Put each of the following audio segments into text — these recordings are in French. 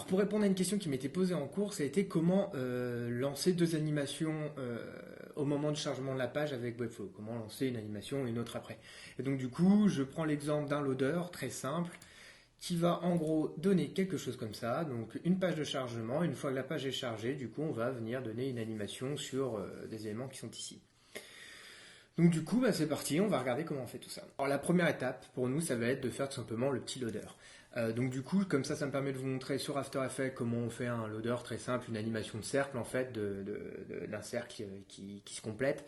pour répondre à une question qui m'était posée en cours, ça a été comment lancer deux animations au moment du chargement de la page avec Webflow. Comment lancer une animation et une autre après. Et donc du coup, je prends l'exemple d'un loader très simple qui va en gros donner quelque chose comme ça. Donc une page de chargement, une fois que la page est chargée, du coup on va venir donner une animation sur des éléments qui sont ici. Donc du coup, c'est parti, on va regarder comment on fait tout ça. Alors la première étape pour nous, ça va être de faire tout simplement le petit loader. Donc du coup, comme ça me permet de vous montrer sur After Effects comment on fait un loader très simple, une animation de cercle en fait, d'un cercle qui se complète.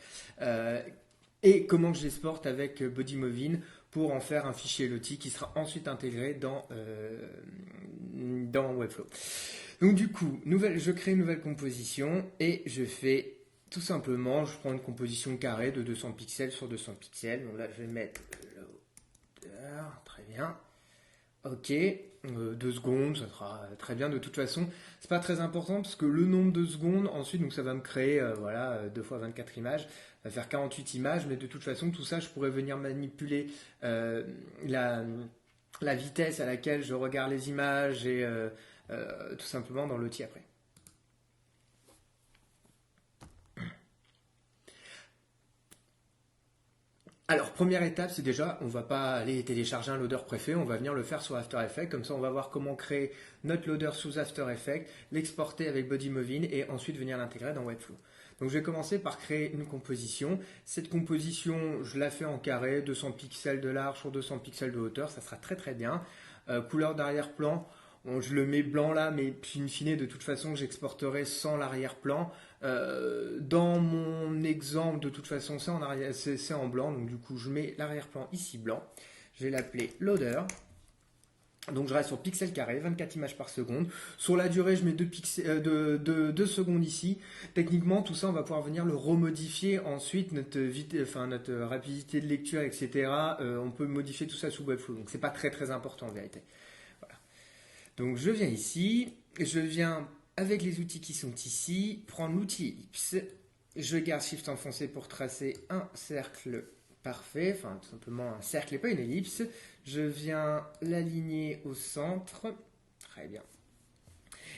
Et comment je l'exporte avec BodyMovin pour en faire un fichier LOTI qui sera ensuite intégré dans Webflow. Donc du coup, je crée une nouvelle composition et je fais tout simplement, je prends une composition carrée de 200 pixels sur 200 pixels. Donc là, je vais mettre l'odeur, très bien. Ok, 2 secondes, ça sera très bien. De toute façon, c'est pas très important parce que le nombre de secondes, ensuite, donc ça va me créer 2 fois 24 images, ça va faire 48 images, mais de toute façon, tout ça, je pourrais venir manipuler la vitesse à laquelle je regarde les images et tout simplement dans l'outil après. Alors, première étape, c'est déjà, on ne va pas aller télécharger un loader préfet, on va venir le faire sur After Effects. Comme ça, on va voir comment créer notre loader sous After Effects, l'exporter avec BodyMovin et ensuite venir l'intégrer dans Webflow. Donc, je vais commencer par créer une composition. Cette composition, je la fais en carré, 200 pixels de large sur 200 pixels de hauteur, ça sera très très bien. Couleur d'arrière-plan, bon, je le mets blanc là, mais in fine, de toute façon, j'exporterai sans l'arrière-plan. Dans mon exemple, de toute façon, c'est en blanc. Donc, du coup, je mets l'arrière-plan ici blanc. Je vais l'appeler loader. Donc, je reste sur pixel carré, 24 images par seconde. Sur la durée, je mets 2 secondes ici. Techniquement, tout ça, on va pouvoir venir le remodifier ensuite. Notre rapidité de lecture, etc. On peut modifier tout ça sous Webflow. Donc, c'est pas très très important en vérité. Voilà. Donc, je viens ici. Je viens avec les outils qui sont ici, prendre l'outil ellipse, je garde Shift enfoncé pour tracer un cercle parfait, enfin tout simplement un cercle et pas une ellipse. Je viens l'aligner au centre, très bien.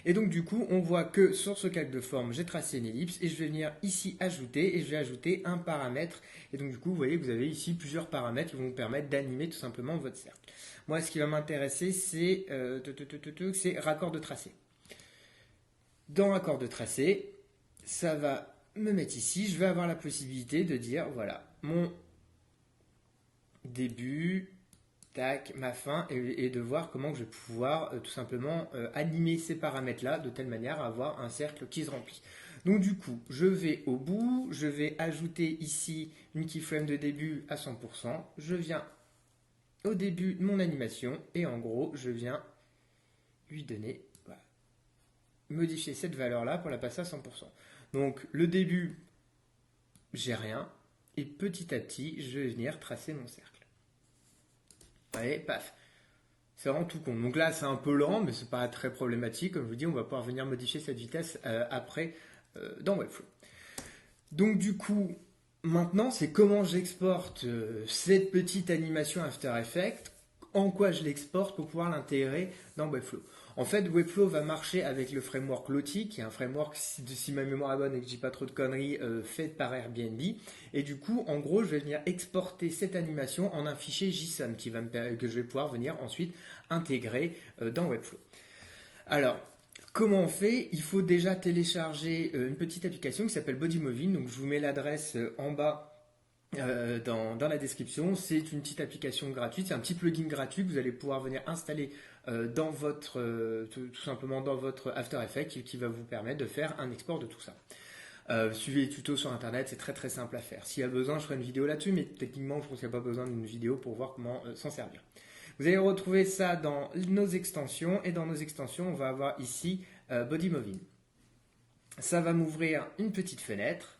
Et donc du coup, on voit que sur ce calque de forme, j'ai tracé une ellipse et je vais venir ici ajouter et je vais ajouter un paramètre. Et donc du coup, vous voyez que vous avez ici plusieurs paramètres qui vont vous permettre d'animer tout simplement votre cercle. Moi, ce qui va m'intéresser, c'est raccord de tracé. Dans raccord de tracé, ça va me mettre ici. Je vais avoir la possibilité de dire, voilà, mon début, tac, ma fin, et de voir comment je vais pouvoir tout simplement animer ces paramètres-là de telle manière à avoir un cercle qui se remplit. Donc du coup, je vais au bout, je vais ajouter ici une keyframe de début à 100%. Je viens au début de mon animation et en gros, je viens lui donner... modifier cette valeur-là pour la passer à 100%. Donc le début, j'ai rien, et petit à petit, je vais venir tracer mon cercle. Allez, paf. C'est vraiment tout con. Donc là, c'est un peu lent, mais c'est pas très problématique. Comme je vous dis, on va pouvoir venir modifier cette vitesse après dans Webflow. Donc du coup, maintenant, c'est comment j'exporte cette petite animation After Effects, en quoi je l'exporte pour pouvoir l'intégrer dans Webflow. En fait, Webflow va marcher avec le framework Lottie, qui est un framework, si ma mémoire est bonne et que je dis pas trop de conneries, fait par Airbnb. Et du coup, en gros, je vais venir exporter cette animation en un fichier JSON que je vais pouvoir venir ensuite intégrer dans Webflow. Alors, comment on fait? Il faut déjà télécharger une petite application qui s'appelle BodyMovin. Donc, je vous mets l'adresse en bas dans la description. C'est une petite application gratuite, c'est un petit plugin gratuit que vous allez pouvoir venir installer tout simplement dans votre After Effects qui va vous permettre de faire un export de tout ça. Suivez les tutos sur internet, c'est très très simple à faire. S'il y a besoin, je ferai une vidéo là-dessus, mais techniquement, je pense qu'il n'y a pas besoin d'une vidéo pour voir comment s'en servir. Vous allez retrouver ça dans nos extensions, et dans nos extensions, on va avoir ici BodyMovin. Ça va m'ouvrir une petite fenêtre.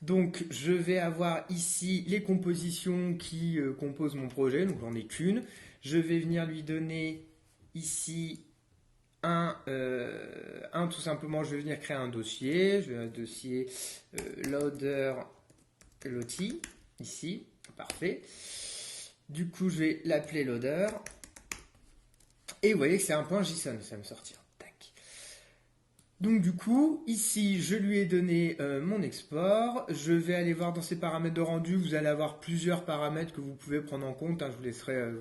Donc, je vais avoir ici les compositions qui composent mon projet, donc j'en ai qu'une. Je vais venir lui donner ici tout simplement, je vais venir créer un dossier. Je vais un dossier loader Lottie, ici, parfait. Du coup, je vais l'appeler loader. Et vous voyez que c'est un point JSON, ça va me sortir. Tac. Donc du coup, ici, je lui ai donné mon export. Je vais aller voir dans ses paramètres de rendu. Vous allez avoir plusieurs paramètres que vous pouvez prendre en compte, hein. Je vous laisserai,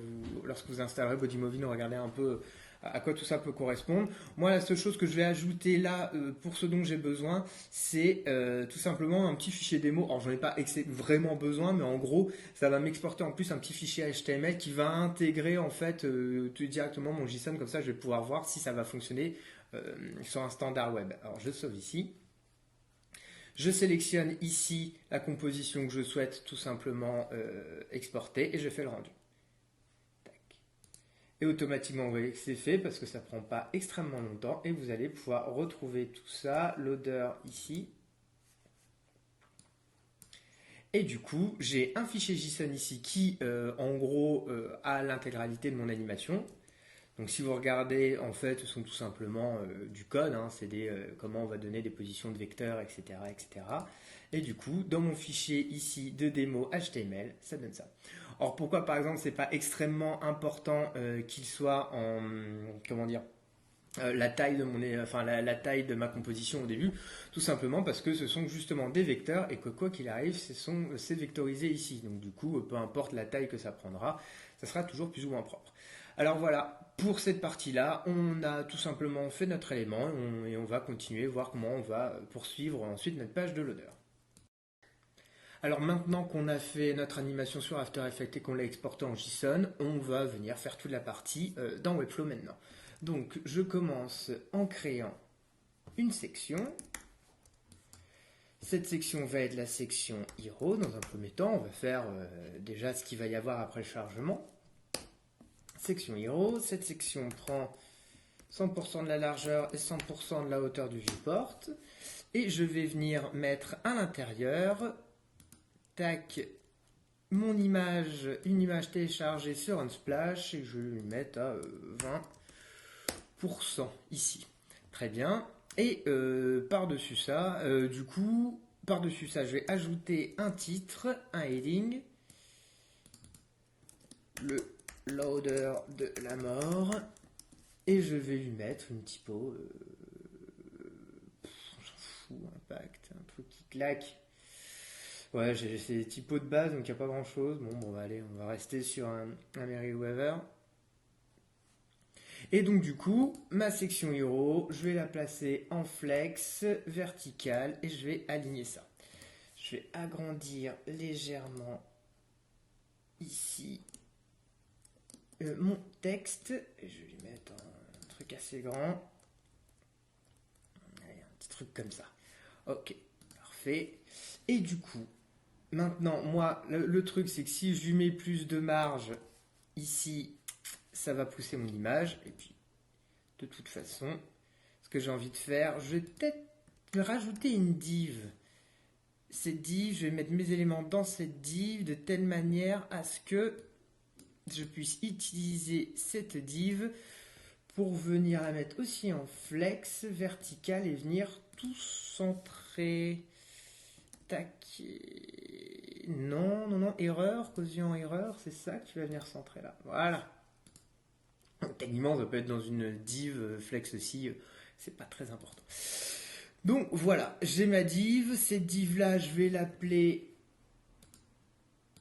lorsque vous installerez BodyMovin, regarder un peu à quoi tout ça peut correspondre. Moi, la seule chose que je vais ajouter là, pour ce dont j'ai besoin, c'est tout simplement un petit fichier démo. Alors, j'en ai pas vraiment besoin, mais en gros, ça va m'exporter en plus un petit fichier HTML qui va intégrer en fait directement mon JSON. Comme ça, je vais pouvoir voir si ça va fonctionner sur un standard web. Alors je sauve ici. Je sélectionne ici la composition que je souhaite tout simplement exporter et je fais le rendu. Tac. Et automatiquement, vous voyez que c'est fait parce que ça ne prend pas extrêmement longtemps et vous allez pouvoir retrouver tout ça, l'odeur ici. Et du coup, j'ai un fichier JSON ici qui, en gros, a l'intégralité de mon animation. Donc si vous regardez, en fait, ce sont tout simplement du code, hein, c'est comment on va donner des positions de vecteurs, etc., etc. Et du coup, dans mon fichier ici de démo HTML, ça donne ça. Or pourquoi par exemple c'est pas extrêmement important qu'il soit en comment dire la taille de la taille de ma composition au début, tout simplement parce que ce sont justement des vecteurs et que quoi qu'il arrive, c'est vectorisé ici. Donc du coup, peu importe la taille que ça prendra, ça sera toujours plus ou moins propre. Alors voilà, pour cette partie-là, on a tout simplement fait notre élément et on va continuer, voir comment on va poursuivre ensuite notre page de loader. Alors maintenant qu'on a fait notre animation sur After Effects et qu'on l'a exporté en JSON, on va venir faire toute la partie dans Webflow maintenant. Donc je commence en créant une section. Cette section va être la section Hero. Dans un premier temps, on va faire déjà ce qu'il va y avoir après le chargement. Section Hero. Cette section prend 100% de la largeur et 100% de la hauteur du viewport. Et je vais venir mettre à l'intérieur, tac, mon image, une image téléchargée sur Unsplash et je vais lui mettre à 20% ici. Très bien. Et par-dessus ça, du coup, par-dessus ça, je vais ajouter un titre, un heading, le loader de la mort, et je vais lui mettre une typo, on s'en fout, impact, un truc qui claque. Ouais, j'ai des typos de base, donc il n'y a pas grand chose. Bon, allez, on va rester sur un Merriweather. Et donc du coup, ma section Hero, je vais la placer en flex, verticale, et je vais aligner ça. Je vais agrandir légèrement ici mon texte, et je vais lui mettre un truc assez grand. Allez, un petit truc comme ça. Ok, parfait. Et du coup, maintenant, moi, le truc, c'est que si je lui mets plus de marge ici, ça va pousser mon image. Et puis, de toute façon, ce que j'ai envie de faire, je vais peut-être rajouter une div. Cette div, je vais mettre mes éléments dans cette div de telle manière à ce que je puisse utiliser cette div pour venir la mettre aussi en flex vertical et venir tout centrer. Tac. Non, erreur, quotient erreur, c'est ça que tu vas venir centrer là. Voilà. Techniquement, ça peut être dans une div flex aussi, c'est pas très important. Donc voilà, j'ai ma div. Cette div là, je vais l'appeler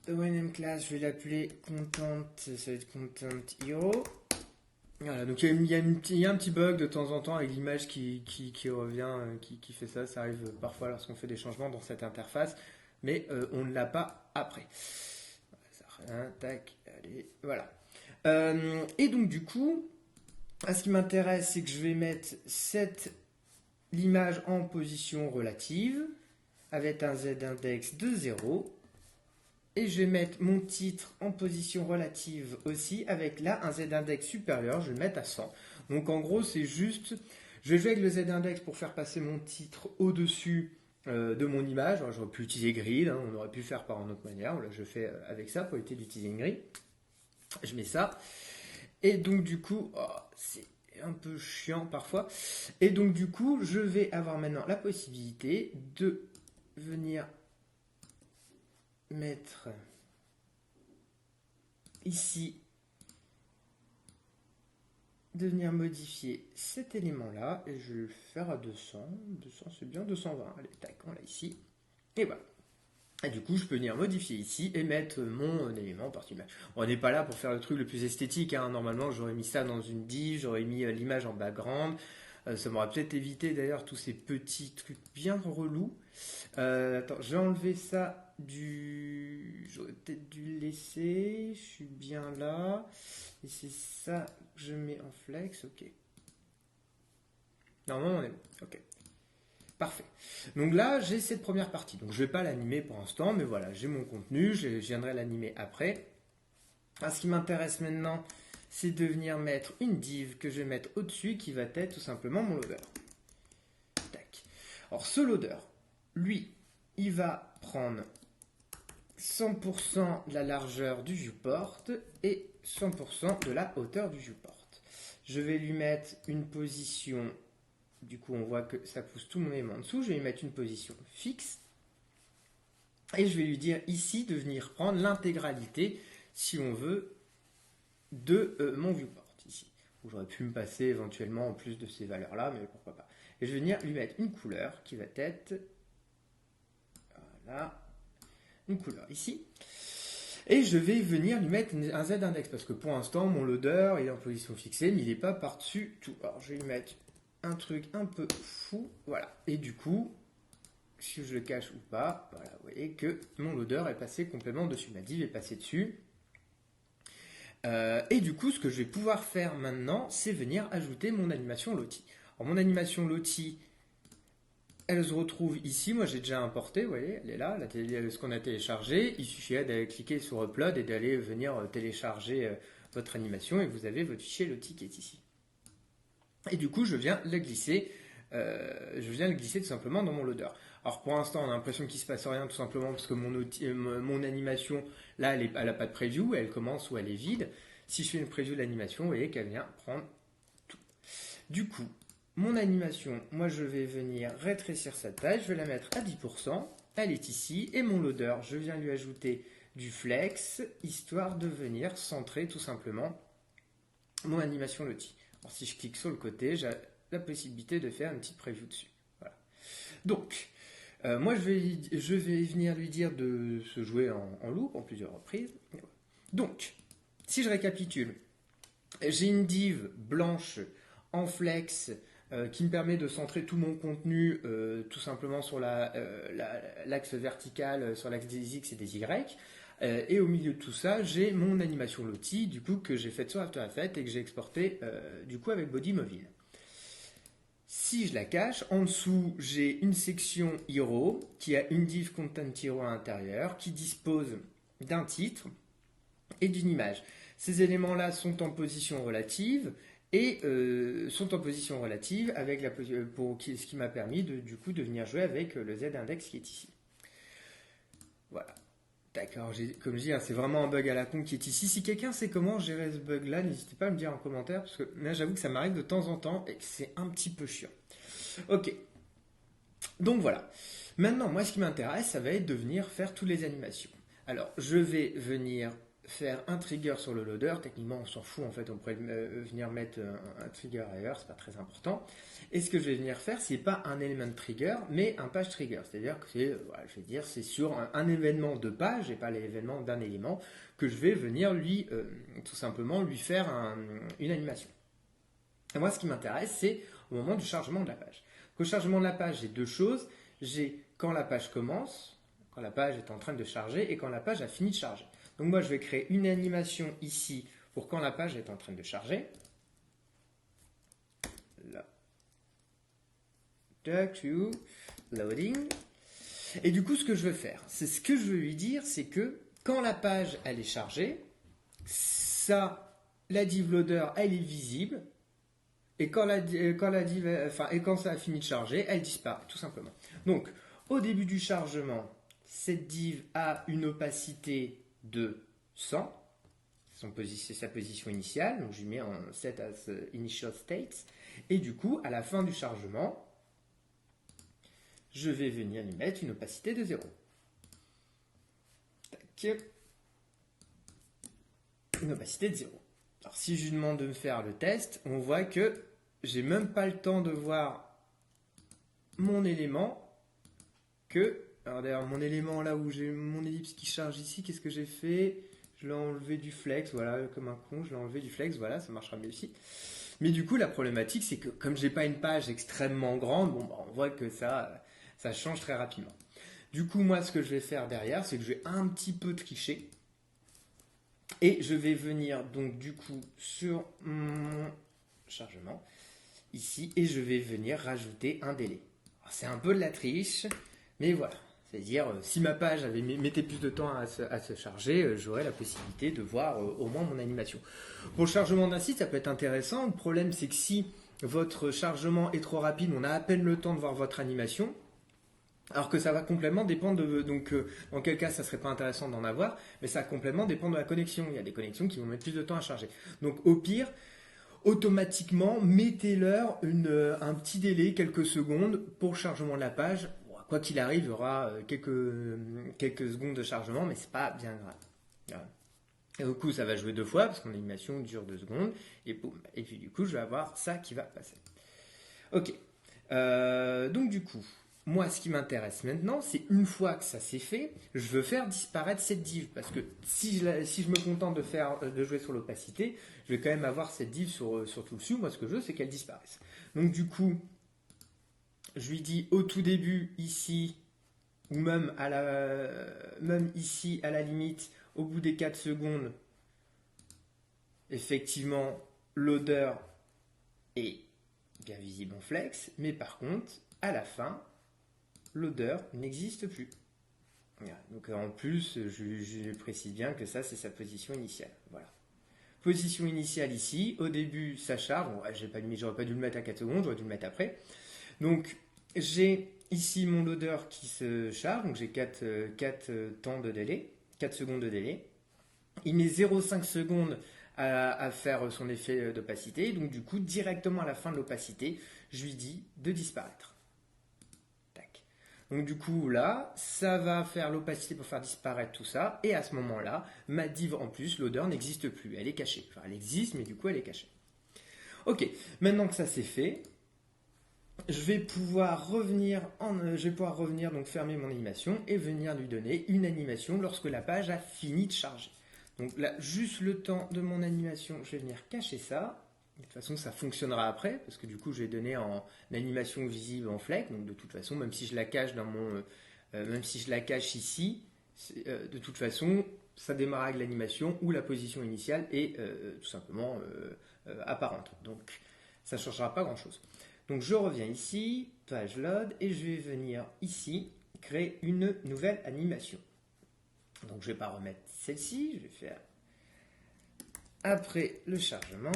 ONM class, je vais l'appeler content, ça va être content hero. Voilà, donc il y a un petit bug de temps en temps avec l'image qui revient, qui fait ça. Ça arrive parfois lorsqu'on fait des changements dans cette interface, mais on ne l'a pas après. Tac, allez, voilà. Et donc du coup, ce qui m'intéresse, c'est que je vais mettre l'image en position relative avec un z-index de 0. Et je vais mettre mon titre en position relative aussi avec là un z-index supérieur, je vais le mettre à 100. Donc en gros, c'est juste, je vais jouer avec le z-index pour faire passer mon titre au-dessus de mon image. Alors, j'aurais pu utiliser grid, hein, on aurait pu faire par une autre manière. Là, je fais avec ça pour éviter d'utiliser une grille. Je mets ça. Et donc du coup, c'est un peu chiant parfois. Et donc du coup, je vais avoir maintenant la possibilité de venir mettre ici de venir modifier cet élément-là, et je vais le faire à 200. 200 c'est bien, 220. Allez, tac, on l'a ici. Et voilà. Et du coup, je peux venir modifier ici et mettre mon élément partie image. On n'est pas là pour faire le truc le plus esthétique, hein. Normalement, j'aurais mis ça dans une div, j'aurais mis l'image en background. Ça m'aurait peut-être évité d'ailleurs tous ces petits trucs bien relous. Attends, je vais enlever ça du... J'aurais peut-être dû le laisser. Je suis bien là. Et c'est ça que je mets en flex. Ok. Normalement, on est bon. Ok. Parfait. Donc là, j'ai cette première partie. Donc je ne vais pas l'animer pour l'instant, mais voilà, j'ai mon contenu, je viendrai l'animer après. Alors, ce qui m'intéresse maintenant, c'est de venir mettre une div que je vais mettre au-dessus qui va être tout simplement mon loader. Tac. Alors ce loader, lui, il va prendre 100% de la largeur du viewport et 100% de la hauteur du viewport. Je vais lui mettre une position. Du coup, on voit que ça pousse tout mon élément en dessous. Je vais lui mettre une position fixe. Et je vais lui dire ici de venir prendre l'intégralité, si on veut, de mon viewport. Ici. J'aurais pu me passer éventuellement en plus de ces valeurs-là, mais pourquoi pas. Et je vais venir lui mettre une couleur qui va être... Voilà. Une couleur ici. Et je vais venir lui mettre un Z-index, parce que pour l'instant, mon loader est en position fixée, mais il n'est pas par-dessus tout. Alors, je vais lui mettre un truc un peu fou, voilà. Et du coup, si je le cache ou pas, voilà, vous voyez que mon loader est passé complètement dessus, ma div est passée dessus. Et du coup, ce que je vais pouvoir faire maintenant, c'est venir ajouter mon animation Lottie. Alors, mon animation Lottie, elle se retrouve ici. Moi, j'ai déjà importé, vous voyez, elle est là, ce qu'on a téléchargé. Il suffit d'aller cliquer sur Upload et d'aller venir télécharger votre animation et vous avez votre fichier Lottie qui est ici. Et du coup, je viens le glisser tout simplement dans mon loader. Alors pour l'instant, on a l'impression qu'il ne se passe rien tout simplement parce que mon animation, là, elle n'a pas de preview, elle commence ou elle est vide. Si je fais une preview de l'animation, vous voyez qu'elle vient prendre tout. Du coup, mon animation, moi je vais venir rétrécir sa taille, je vais la mettre à 10%, elle est ici, et mon loader, je viens lui ajouter du flex, histoire de venir centrer tout simplement mon animation Lottie. Alors, si je clique sur le côté, j'ai la possibilité de faire une petite preview dessus. Voilà. Donc, moi, je vais venir lui dire de se jouer en loop en plusieurs reprises. Donc, si je récapitule, j'ai une div blanche en flex qui me permet de centrer tout mon contenu tout simplement sur l'axe vertical, sur l'axe des X et des Y. Et au milieu de tout ça, j'ai mon animation Lottie, du coup, que j'ai faite sur After Effects et que j'ai exporté du coup avec Body Mobile. Si je la cache, en dessous, j'ai une section Hero qui a une div Content Hero à l'intérieur qui dispose d'un titre et d'une image. Ces éléments-là sont en position relative et avec ce qui m'a permis du coup de venir jouer avec le Z-index qui est ici. Voilà. D'accord, comme je dis, hein, c'est vraiment un bug à la con qui est ici. Si quelqu'un sait comment gérer ce bug-là, n'hésitez pas à me dire en commentaire, parce que là, j'avoue que ça m'arrive de temps en temps et que c'est un petit peu chiant. Ok, donc voilà. Maintenant, moi, ce qui m'intéresse, ça va être de venir faire toutes les animations. Alors, je vais venir faire un trigger sur le loader. Techniquement, on s'en fout, en fait, on pourrait venir mettre un trigger ailleurs, c'est pas très important. Et ce que je vais venir faire, c'est pas un element trigger, mais un page trigger. C'est-à-dire que c'est sur un événement de page et pas l'événement d'un élément que je vais venir tout simplement lui faire une animation. Et moi, ce qui m'intéresse, c'est au moment du chargement de la page. Au chargement de la page, j'ai deux choses. J'ai quand la page commence, quand la page est en train de charger et quand la page a fini de charger. Donc moi, je vais créer une animation ici pour quand la page est en train de charger. Là. Loading. Et du coup, ce que je veux faire, c'est ce que je veux lui dire, c'est que quand la page elle est chargée, la div loader elle est visible. Et quand ça a fini de charger, elle disparaît, tout simplement. Donc, au début du chargement, cette div a une opacité de 100. C'est sa position initiale. Donc, je lui mets en set as initial states. Et du coup, à la fin du chargement, je vais venir lui mettre une opacité de 0. Tac. Une opacité de 0. Alors si je lui demande de me faire le test, on voit que j'ai même pas le temps de voir mon élément alors d'ailleurs mon élément là où j'ai mon ellipse qui charge ici, qu'est-ce que j'ai fait? Je l'ai enlevé du flex, voilà, comme un con, je l'ai enlevé du flex, voilà, ça marchera mieux ici. Mais du coup, la problématique, c'est que comme j'ai pas une page extrêmement grande, bon, bah, on voit que ça change très rapidement. Du coup, moi, ce que je vais faire derrière, c'est que je vais un petit peu tricher. Et je vais venir donc du coup sur mon chargement, ici, et je vais venir rajouter un délai. C'est un peu de la triche, mais voilà. C'est-à-dire, si ma page mettait plus de temps à se charger, j'aurais la possibilité de voir au moins mon animation. Pour le chargement d'un site, ça peut être intéressant. Le problème, c'est que si votre chargement est trop rapide, on a à peine le temps de voir votre animation. Alors que ça va complètement dépendre de... Donc, dans quel cas, ça serait pas intéressant d'en avoir, mais ça va complètement dépendre de la connexion. Il y a des connexions qui vont mettre plus de temps à charger. Donc, au pire, automatiquement, mettez-leur un petit délai, quelques secondes, pour le chargement de la page. Quoi qu'il arrive, il y aura quelques secondes de chargement, mais c'est pas bien grave. Voilà. Et du coup, ça va jouer 2 fois, parce que mon animation dure 2 secondes, et boum. Et puis du coup, je vais avoir ça qui va passer. Ok. Donc du coup, moi, ce qui m'intéresse maintenant, c'est une fois que ça s'est fait, je veux faire disparaître cette div. Parce que si je me contente de jouer sur l'opacité, je vais quand même avoir cette div sur tout le dessus. Moi, ce que je veux, c'est qu'elle disparaisse. Donc du coup, je lui dis au tout début, ici, ou même ici, à la limite, au bout des 4 secondes, effectivement, l'odeur est bien visible en flex, mais par contre, à la fin, l'odeur n'existe plus. Voilà. Donc en plus, je précise bien que ça, c'est sa position initiale. Voilà. Position initiale ici, au début, ça charge. Bon, j'aurais pas dû le mettre à 4 secondes, j'aurais dû le mettre après. Donc, j'ai ici mon loader qui se charge, donc j'ai 4 temps de délai, 4 secondes de délai. Il met 0,5 secondes à faire son effet d'opacité, donc du coup, directement à la fin de l'opacité, je lui dis de disparaître. Tac. Donc du coup, là, ça va faire l'opacité pour faire disparaître tout ça, et à ce moment-là, ma div en plus, l'odeur n'existe plus, elle est cachée. Enfin, elle existe, mais du coup, elle est cachée. Ok, maintenant que ça c'est fait, je vais pouvoir revenir, donc fermer mon animation et venir lui donner une animation lorsque la page a fini de charger. Donc là, juste le temps de mon animation, je vais venir cacher ça. De toute façon, ça fonctionnera après, parce que du coup, je vais donner en animation visible en flex. Donc de toute façon, même si je la cache même si je la cache ici, de toute façon, ça démarre avec l'animation où la position initiale est tout simplement apparente. Donc ça ne changera pas grand-chose. Donc je reviens ici, page load, et je vais venir ici créer une nouvelle animation. Donc je ne vais pas remettre celle-ci, je vais faire après le chargement,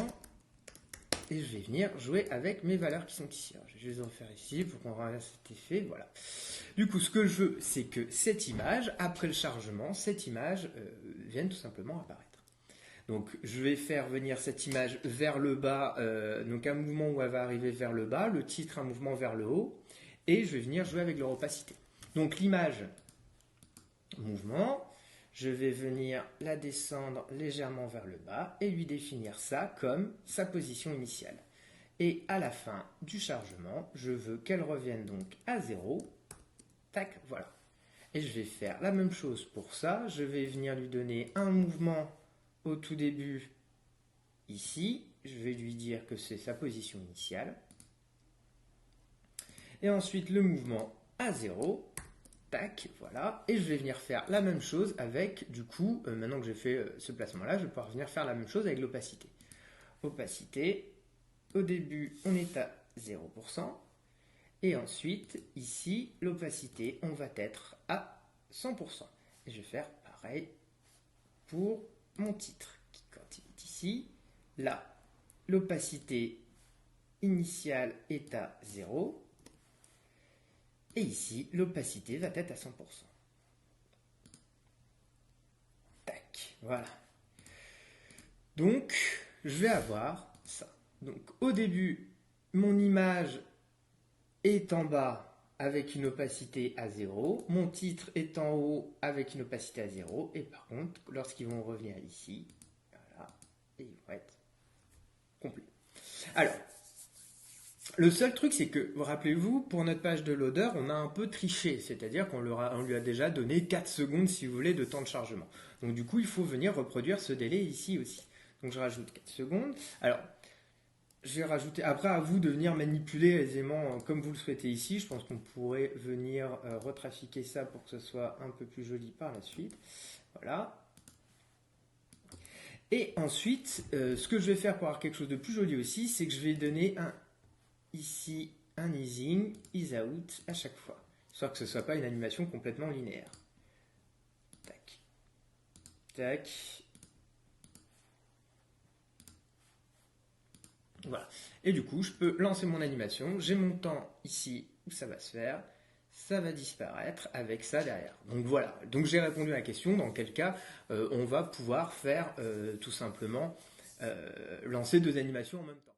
et je vais venir jouer avec mes valeurs qui sont ici. Alors, je vais les refaire ici pour qu'on rende cet effet, voilà. Du coup, ce que je veux, c'est que cette image, après le chargement, cette image vienne tout simplement apparaître. Donc je vais faire venir cette image vers le bas, donc un mouvement où elle va arriver vers le bas, le titre un mouvement vers le haut, et je vais venir jouer avec leur opacité. Donc l'image mouvement, je vais venir la descendre légèrement vers le bas et lui définir ça comme sa position initiale. Et à la fin du chargement, je veux qu'elle revienne donc à 0. Tac, voilà. Et je vais faire la même chose pour ça. Je vais venir lui donner un mouvement au tout début ici. Je vais lui dire que c'est sa position initiale. Et ensuite le mouvement à 0. Tac, voilà. Et je vais venir faire la même chose avec, du coup, maintenant que j'ai fait ce placement-là, je vais pouvoir venir faire la même chose avec l'opacité. Opacité, au début, on est à 0%. Et ensuite, ici, l'opacité, on va être à 100%. Et je vais faire pareil pour mon titre, qui quand il est ici, là, l'opacité initiale est à 0. Et ici, l'opacité va être à 100%. Tac, voilà. Donc, je vais avoir ça. Donc, au début, mon image est en bas avec une opacité à 0. Mon titre est en haut avec une opacité à 0. Et par contre, lorsqu'ils vont revenir ici, voilà, et ils vont être complet. Alors, le seul truc, c'est que, rappelez-vous, pour notre page de loader, on a un peu triché, c'est-à-dire qu'on lui a déjà donné 4 secondes, si vous voulez, de temps de chargement. Donc du coup, il faut venir reproduire ce délai ici aussi. Donc je rajoute 4 secondes. Alors, je vais rajouter, après à vous de venir manipuler aisément comme vous le souhaitez ici. Je pense qu'on pourrait venir retrafiquer ça pour que ce soit un peu plus joli par la suite. Voilà. Et ensuite, ce que je vais faire pour avoir quelque chose de plus joli aussi, c'est que je vais donner ici un easing, ease out à chaque fois. Soit que ce ne soit pas une animation complètement linéaire. Tac. Tac. Voilà. Et du coup, je peux lancer mon animation. J'ai mon temps ici où ça va se faire. Ça va disparaître avec ça derrière. Donc voilà. Donc j'ai répondu à la question dans quel cas on va pouvoir faire tout simplement lancer 2 animations en même temps.